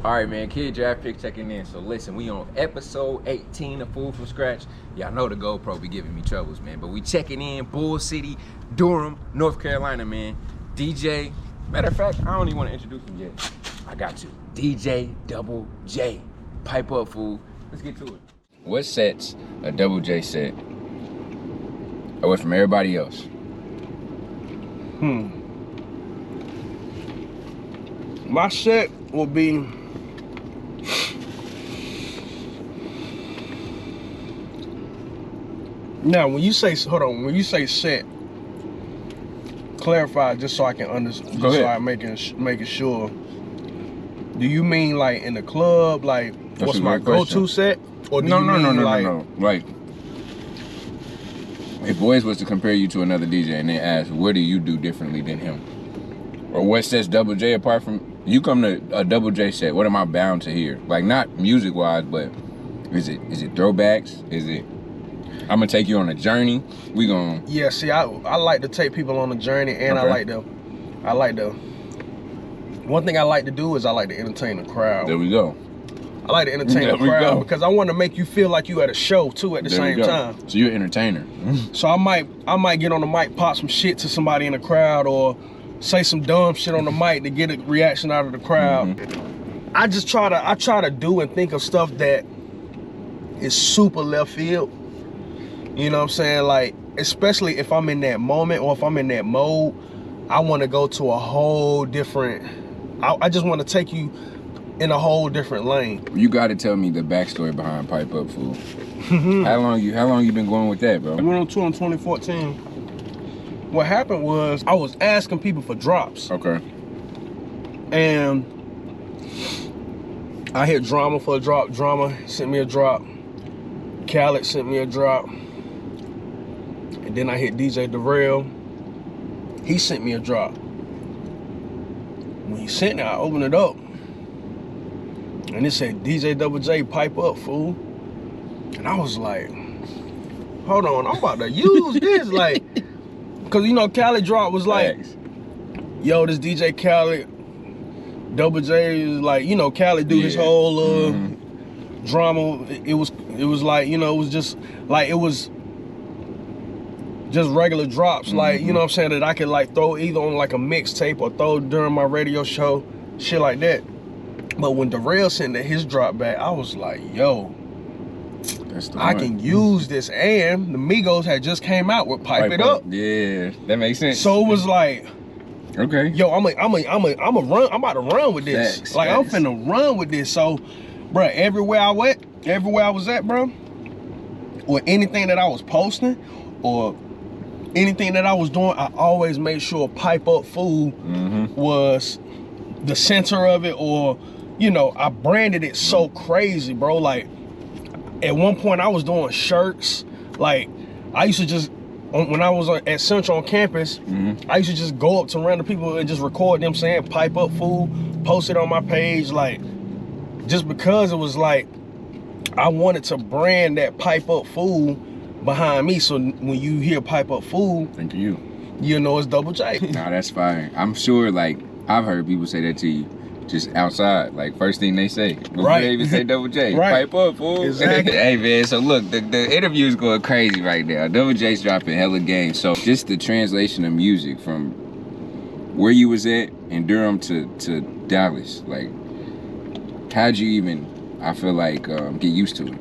All right, man, Kid Draft Pick checking in. So listen, we on episode 18 of Food from Scratch. Y'all know the GoPro be giving me troubles, man. But we checking in, Bull City, Durham, North Carolina, man. DJ, matter of fact, I don't even want to introduce him yet. I got you. DJ Double J. Pipe up, fool. Let's get to it. What sets a Double J set away from everybody else? My set will be now. When you say when you say set, clarify just so I can understand. Go ahead. So I'm making sure. Do you mean like in the club, like That's what's a my great question. go-to set, or do No. Like, if boys was to compare you to another DJ and they ask, what do you do differently than him? Or what sets Double J apart from, you come to a Double J set, what am I bound to hear? Like, not music-wise, but is it throwbacks? Is it, I'm gonna take you on a journey? We gonna... Yeah, see, I like to take people on a journey, and Okay. I like to, one thing I like to do is I like to entertain the crowd. There we go. I like to entertain There the we crowd go. because I want to make you feel like you at a show too at the There we same go. time. So you're an entertainer. So I might get on the mic, pop some shit to somebody in the crowd, or say some dumb shit on the mic to get a reaction out of the crowd. I just try to do and think of stuff that is super left field. You know what I'm saying? Like, especially if I'm in that moment or if I'm in that mode, I want to go to a whole different, I just want to take you in a whole different lane. You gotta tell me the backstory behind Pipe Up, fool. How long you been going with that, bro? I went on tour in 2014. What happened was I was asking people for drops. Okay. And I hit Drama for a drop. Drama sent me a drop. Khaled sent me a drop. And then I hit DJ Darrell. He sent me a drop. When he sent it, I opened it up. And it said, DJ Double J, pipe up, fool. And I was like, hold on, I'm about to use this. Like, because, you know, Khaled drop was like, Thanks. yo, this DJ Khaled, Double J is like, you know, Khaled do his whole drama. It was like, you know, it was just like, it was just regular drops. Like, you know what I'm saying, that I could like throw either on like a mixtape or throw during my radio show, shit like that. But when Darrell sent his drop back, I was like, yo, That's the I one. can use this. And the Migos had just came out with Pipe It Up. Yeah, that makes sense. So it was like, okay. yo, I'm about to run with this. Facts, like, facts. I'm finna run with this. So, bruh, everywhere I was at, bro, or anything that I was posting, or anything that I was doing, I always made sure Pipe Up Food was the center of it, or, you know, I branded it so crazy, bro. Like, at one point I was doing shirts. Like, I used to just, when I was at Central on campus, I used to just go up to random people and just record them saying Pipe Up Food, post it on my page, like, just because it was like, I wanted to brand that Pipe Up Food behind me, so when you hear Pipe Up Food, Thank you. you know it's Double J. Nah, that's fire. I'm sure, like, I've heard people say that to you just outside. Like, first thing they say. Before Right. they even say Double J. Right. Pipe up, fool. Exactly. Hey, man, so look, the interview's going crazy right now. Double J's dropping hella game. So just the translation of music from where you was at in Durham to Dallas, like, how'd you even, I feel like, get used to it?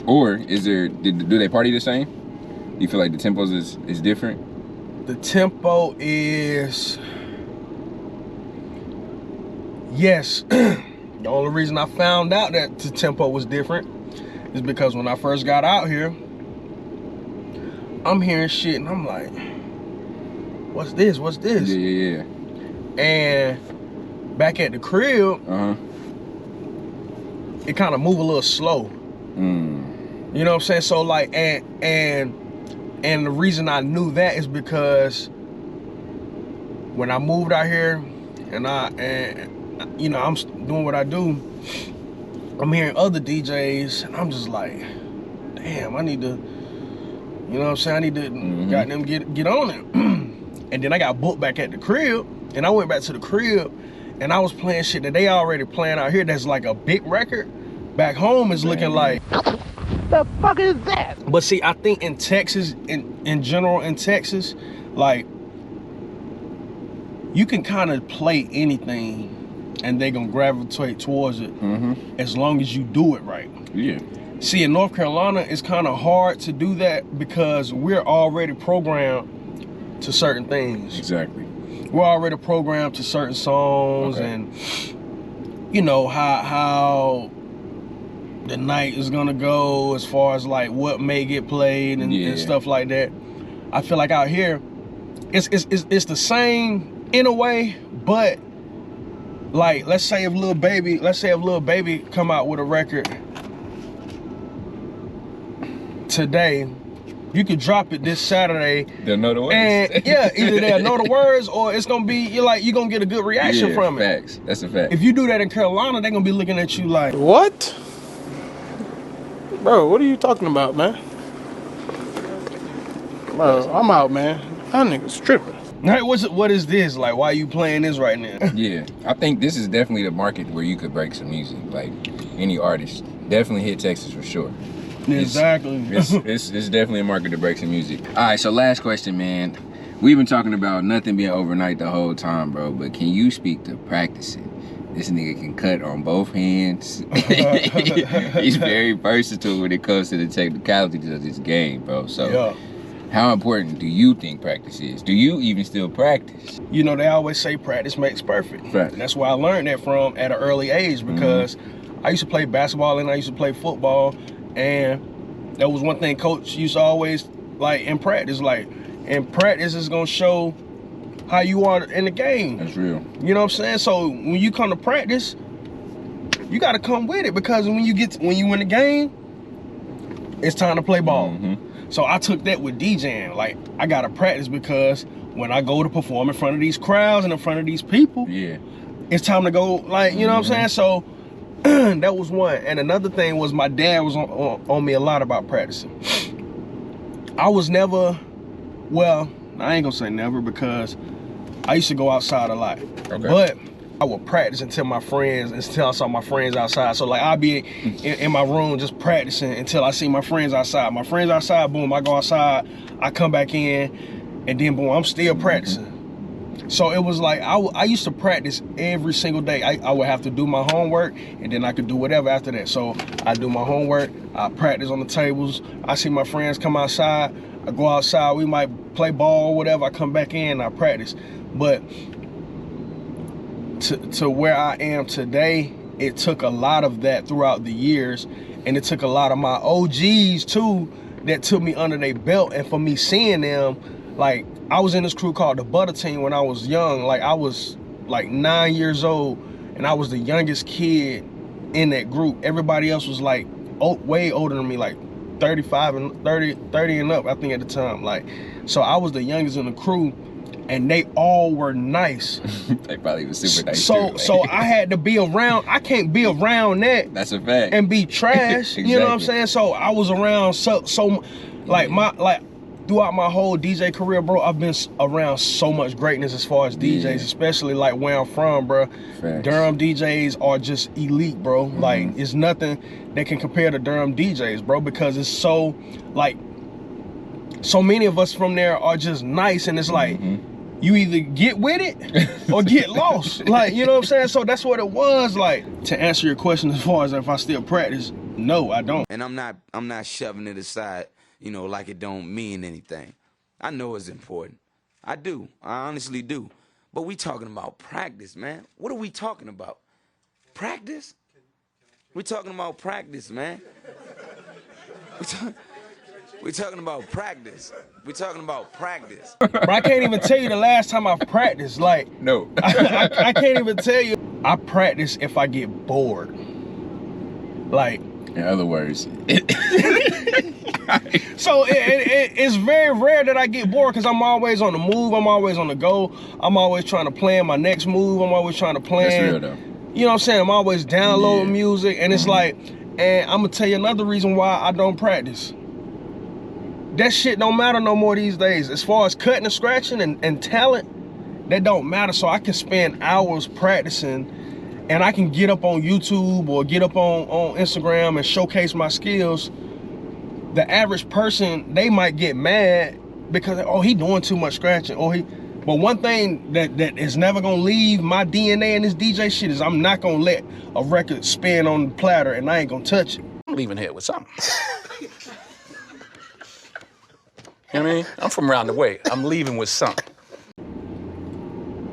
Or is there, do they party the same? Do you feel like the tempos is different? The tempo is, yes. The only reason I found out that the tempo was different is because when I first got out here, I'm hearing shit and I'm like, what's this? What's this? Yeah. And back at the crib, it kind of move a little slow. You know what I'm saying? So like, and the reason I knew that is because when I moved out here and you know, I'm doing what I do, I'm hearing other DJs and I'm just like, damn, I need to, you know what I'm saying? I need to goddamn get on it. And then I got booked back at the crib, and I went back to the crib and I was playing shit that they already playing out here that's like a big record. Back home is looking like, the fuck is that? but see, I think in Texas, in general in Texas, like, you can kind of play anything and they gonna gravitate towards it as long as you do it right. Yeah. See, in North Carolina, it's kind of hard to do that because we're already programmed to certain things. Exactly. We're already programmed to certain songs, and you know how the night is gonna go as far as like what may get played and stuff like that. I feel like out here, it's the same in a way, but like let's say if Lil Baby come out with a record today, you could drop it this Saturday. They'll know the words. And yeah, either they'll know the words or it's gonna be, you're gonna get a good reaction from it. Facts. That's a fact. If you do that in Carolina, they're gonna be looking at you like, What? Bro, what are you talking about, man? Bro, I'm out, man. That nigga's tripping. hey, what is this? Like, why are you playing this right now? Yeah, I think this is definitely the market where you could break some music. Like any artist, definitely hit Texas for sure. Exactly. It's definitely a market to break some music. All right, so last question, man. We've been talking about nothing being overnight the whole time, bro. But can you speak to practicing? This nigga can cut on both hands. He's very versatile when it comes to the technicalities of this game, bro. So, how important do you think practice is? Do you even still practice? You know, they always say practice makes perfect. Right. And that's where I learned that from at an early age because I used to play basketball and I used to play football. And that was one thing coach used to always, like, in practice is gonna show how you are in the game. That's real. You know what I'm saying? So when you come to practice, you gotta come with it because when you win the game, it's time to play ball. So I took that with DJing. Like, I gotta practice because when I go to perform in front of these crowds and in front of these people, it's time to go, like, you know what I'm saying? So that was one. And another thing was my dad was on me a lot about practicing. I was never, well, I ain't gonna say never because I used to go outside a lot. But I would practice until I saw my friends outside. So like I'd be in my room just practicing until I see my friends outside. My friends outside, boom, I go outside, I come back in, and then boom, I'm still practicing. So it was like, I used to practice every single day. I would have to do my homework and then I could do whatever after that. So I do my homework, I practice on the tables, I see my friends come outside, I go outside, we might play ball or whatever, I come back in, I practice. But to where I am today, it took a lot of that throughout the years, and it took a lot of my OGs too that took me under their belt, and for me seeing them, like, I was in this crew called the Butter Team when I was young. Like, I was like 9 years old, and I was the youngest kid in that group. Everybody else was like way older than me, like 35 and 30 and up, I think at the time. Like, so I was the youngest in the crew, and they all were nice. They probably was super nice so too. So I had to be around, I can't be around that. That's a fact. And be trash. Exactly. You know what I'm saying? So I was around so like throughout my whole DJ career, bro, I've been around so much greatness as far as DJs, especially like where I'm from, bro. Facts. Durham DJs are just elite, bro. Like, it's nothing that can compare to Durham DJs, bro, because it's so, like, so many of us from there are just nice, and it's like, you either get with it or get lost. Like, you know what I'm saying? So that's what it was. Like, to answer your question as far as if I still practice, no, I don't. And I'm not shoving it aside, you know, like it don't mean anything. I know it's important. I do. I honestly do. But we talking about practice, man. What are we talking about? Practice? We talking about practice, man. We talking about practice. We talking about practice. But I can't even tell you the last time I practiced. Like, No. I can't even tell you. I practice if I get bored. Like, In other words, so it's very rare that I get bored because I'm always on the move. I'm always on the go. I'm always trying to plan my next move. I'm always trying to plan. That's real though. You know what I'm saying? I'm always downloading music, and it's like, and I'm gonna tell you another reason why I don't practice. That shit don't matter no more these days. As far as cutting and scratching and talent, that don't matter. So I can spend hours practicing, and I can get up on YouTube or get up on Instagram and showcase my skills. The average person, they might get mad because, oh, he doing too much scratching, but one thing that is never gonna leave my DNA in this DJ shit is I'm not gonna let a record spin on the platter and I ain't gonna touch it. I'm leaving here with something. You know what I mean? I'm from around the way. I'm leaving with something.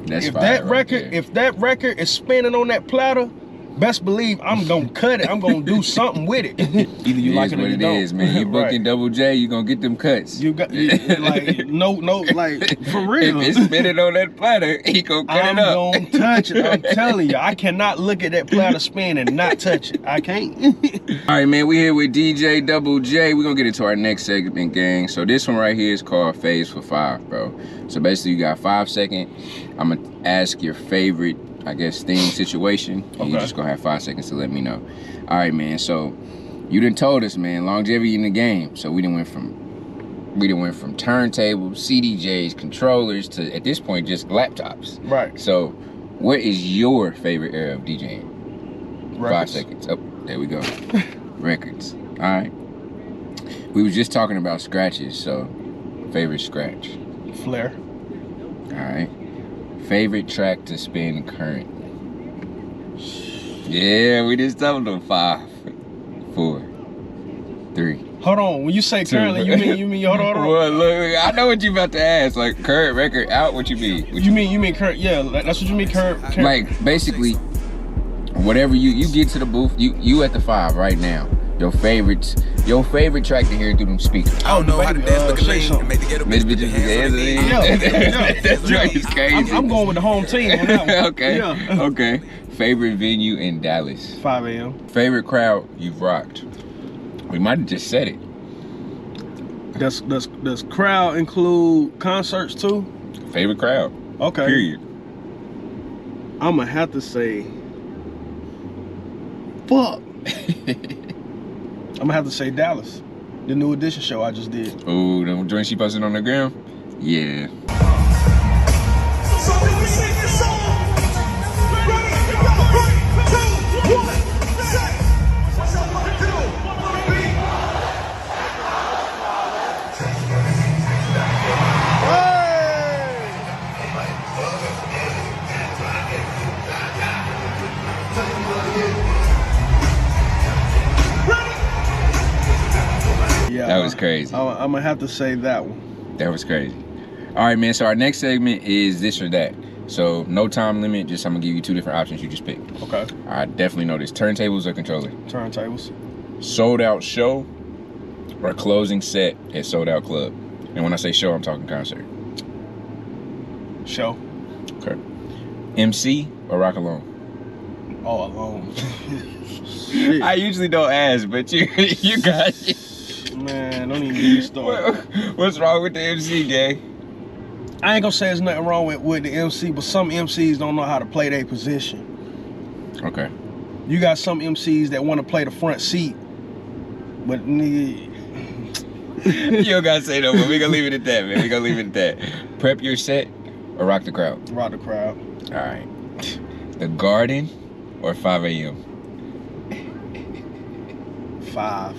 That's If fire that right record, there. if that record is spinning on that platter, best believe I'm gonna cut it. I'm gonna do something with it. Either you It like is it or what you it don't. is, man. You Right. booking Double J, you gonna get them cuts. You got like no, like for real. If it's spinning on that platter, he gonna cut I'm it up. gonna touch it. I'm telling you, I cannot look at that platter spin and not touch it. I can't. All right, man, we here with DJ Double J. We're gonna get into our next segment, gang. So this one right here is called Phase for 5, bro. So basically you got 5 seconds. I'm gonna ask your favorite, I guess, theme situation. And you Okay. just gonna have 5 seconds to let me know. All right, man, so you done told us, man, longevity in the game. So we done went from turntables, CDJs, controllers, to at this point just laptops. Right. So what is your favorite era of DJing? 5 Records. seconds. Oh, there we go. Records. All right. We was just talking about scratches, so favorite scratch. Flair. All right. Favorite track to spin current. Yeah, we just told them 5, 4, 3. Hold on. When you say currently, you mean hold on. Well, look, I know what you about to ask. Like current record out. What you mean? What You mean current? Yeah, that's what you mean current. Like basically, whatever you get to the booth, you at the 5 right now. Your favorite track to hear through them speakers. I don't know how to dance, look at say me, something. and make the ghetto Miss bitch put your hands on the Bitches, knee. Yeah. That joint is crazy. I'm going with the home team on that one. Okay. Yeah. Okay. Favorite venue in Dallas. 5 a.m. Favorite crowd you've rocked. We might have just said it. Does crowd include concerts too? Favorite crowd. Okay. Period. I'm gonna have to say, fuck. I'm gonna have to say Dallas, the New Edition show I just did. Ooh, the joint she posted on the gram. Yeah. So when we sing this song, ready, go, 3, 2, 1, say, what's up, what to do, what to be? Yeah, That was crazy. I'm gonna have to say that one. That was crazy. All right, man. So our next segment is this or that. So no time limit. Just I'm gonna give you 2 different options. You just pick. Okay. I definitely know this. Turntables or controller. Turntables. Sold out show or closing set at sold out club. And when I say show, I'm talking concert. Show. Okay. MC or rock alone? All alone. Shit. I usually don't ask, but you got it. Man, don't even get me started. What's wrong with the MC, gang? I ain't gonna say there's nothing wrong with the MC, but some MCs don't know how to play their position. Okay. You got some MCs that want to play the front seat, but nigga, You don't gotta say no, but we gonna leave it at that, man. We gonna leave it at that. Prep your set or rock the crowd? rock the crowd. All right. The Garden or 5 a.m.? 5.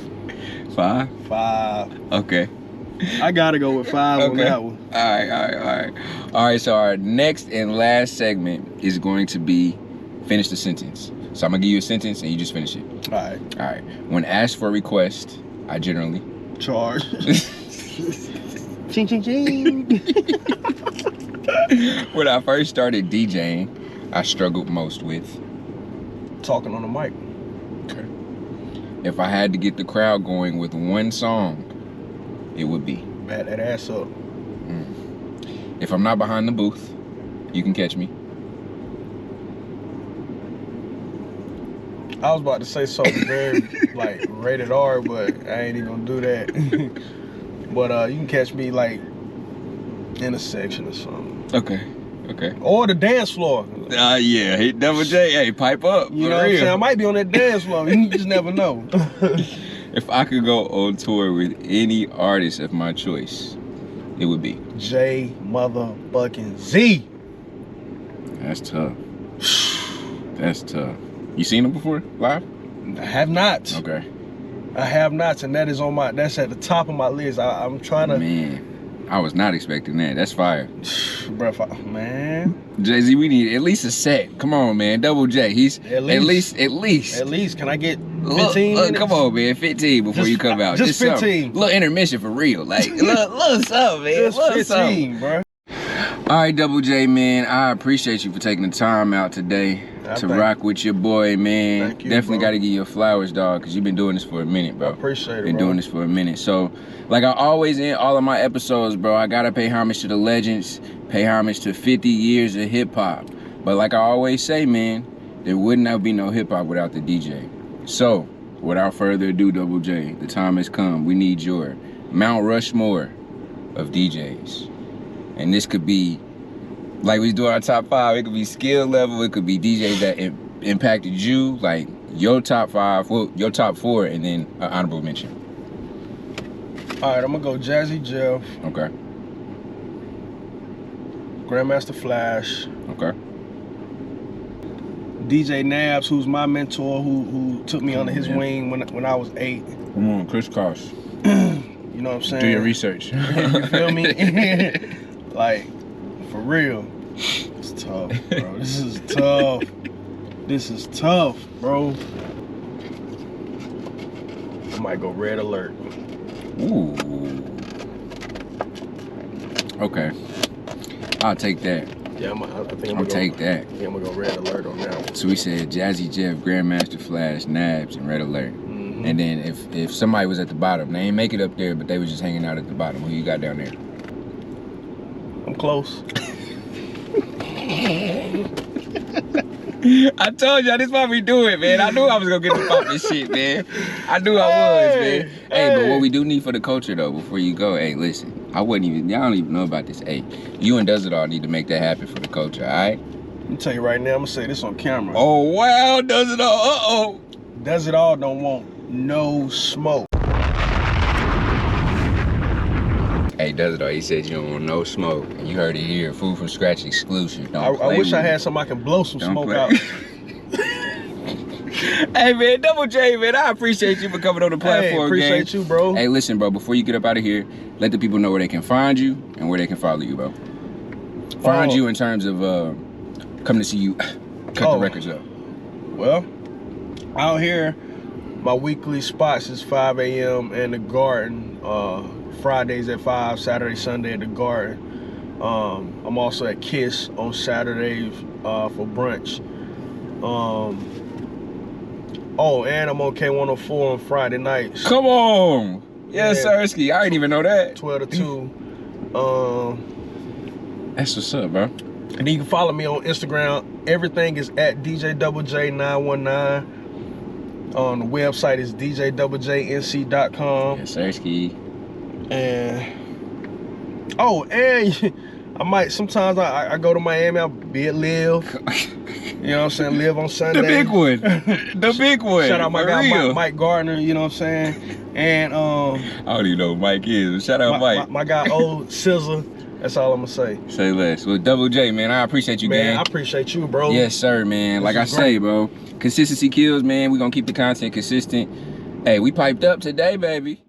5? 5. Okay. I gotta go with 5 on that one. All right, so our next and last segment is going to be finish the sentence. So I'm gonna give you a sentence and you just finish it. All right. All right. When asked for a request, I generally. Charge. Ching, ching, ching. When I first started DJing, I struggled most with. Talking on the mic. Okay. If I had to get the crowd going with one song, it would be. Bat that ass up. If I'm not behind the booth, you can catch me. I was about to say something very like rated R, but I ain't even gonna do that. But you can catch me like in a section or something. Okay. Or the dance floor. Yeah. Hey, Double J, hey, pipe up. You for know what I'm real. saying? I might be on that dance floor. You just never know. If I could go on tour with any artist of my choice, it would be. J motherfucking Z. That's tough. That's tough. You seen him before live? I have not. Okay. I have not, and that is on my. That's at the top of my list. I'm trying to. Man, I was not expecting that. That's fire. Bruh, man. Jay-Z, we need at least a set. Come on, man. Double J. He's At least. At least. Can I get 15 Look, minutes? come on, man. 15 before Just- you come out. just something. 15. Little intermission for real. Like, little something, man. Just Little something. 15, bro. All right, Double J, man. I appreciate you for taking the time out today to rock with your boy, man. Thank you, Definitely bro. got to give you your flowers, dog, because you've been doing this for a minute, bro. I appreciate it, Been bro. doing this for a minute. So, like I always end all of my episodes, bro, I got to pay homage to the legends, pay homage to 50 years of hip-hop. But like I always say, man, there would not be no hip-hop without the DJ. So, without further ado, Double J, the time has come. We need your Mount Rushmore of DJs. And this could be, like we do our top 5, it could be skill level, it could be DJs that impacted you, like your top 5, well, your top 4, and then an honorable mention. All right, I'm gonna go Jazzy Jeff, Okay, Grandmaster Flash, okay. DJ Nabs, who's my mentor, who took me under his man. wing when I was 8. Come on, Chris Cross. You know what I'm saying? Do your research. You feel me? Like, for real. It's tough, bro. This is tough. This is tough, bro. I might go Red Alert. Ooh. Okay. I'll take that. Yeah, I think I'm I'll gonna take that. I think I'm gonna go Red Alert on that one. So we said Jazzy Jeff, Grandmaster Flash, Nabs, and Red Alert. Mm-hmm. And then if somebody was at the bottom, they ain't make it up there, but they was just hanging out at the bottom. Who you got down there? I'm close. I told y'all this why we do it, man. I knew I was gonna get the poppin' shit, man. I knew I was, man. Hey, but what we do need for the culture though, before you go, hey, listen, y'all don't even know about this. Hey, you and Does It All need to make that happen for the culture, all right? Let me tell you right now, I'm gonna say this on camera. Oh wow, Does It All, uh-oh. Does It All don't want no smoke. Hey, Does It All, he said you don't want no smoke. And you heard it here, Food from Scratch exclusive. Don't I play wish I with had it. something I can blow some Don't smoke play. out. Hey man, Double J, man, I appreciate you for coming on the platform, Hey, appreciate gang. you, bro. Hey, listen, bro, before you get up out of here, let the people know where they can find you and where they can follow you, bro. Find you in terms of coming to see you cut the records up. Well, out here, my weekly spots is 5 a.m. in the Garden. Fridays at 5, Saturday, Sunday at the Garden. I'm also at Kiss on Saturdays for brunch. Oh, and I'm on K104 on Friday nights, Come on. Yes, Yeah. Sirski. I didn't even know that. 12 to 2. That's what's up, bro. And then you can follow me on Instagram. Everything is at DJJ919. The website is djjnc.com. Yes, Sirski. And I might sometimes I go to Miami, I'll be at Live. You know what I'm saying? Live on Sunday. The big one. The big one. Shout out my For guy real. Mike Gardner, you know what I'm saying? And I don't even know who Mike is. But shout out Mike. my guy Old Scissor. That's all I'm gonna say. Say less. Well, Double J, man, I appreciate you, Man, gang. I appreciate you, bro. Yes, sir, man. This Like I is say, bro, consistency kills, man. We gonna keep the content consistent. Hey, we piped up today, baby.